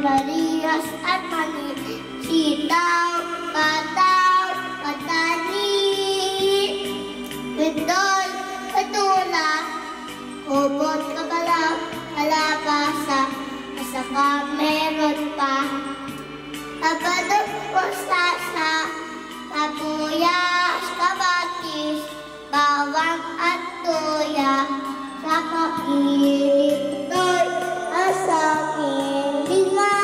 sigarilyas at mani, sitaw, bataw, patani, bidol, patula, ubod, kabalaw, kalabasa, at saka meron pa abadong mustasa, kabuyas, kabatis, bawang at tuya, saka iritoy, asangin linga,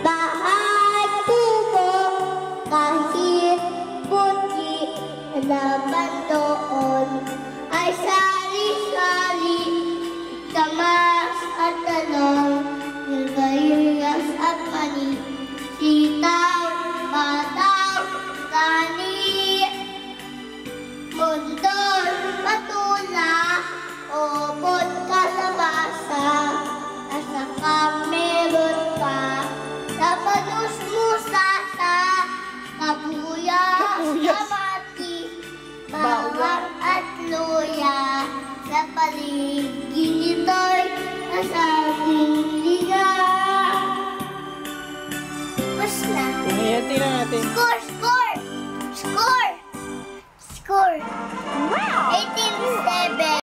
bahay tubo, kahit puti, laban doon ay sari-sari, kamas at talong, sigarilyas at mani, sitaw, bataw, tani, bundol, patula, ubod, kalabasa, at saka meron pa labanos, mustasa, kabuyas, kamatis, bawang at luya, sa paligid nito'y nasabing liga. Tapos na. Tingnan natin. Score! Score! Score! Score! Wow! 18-7.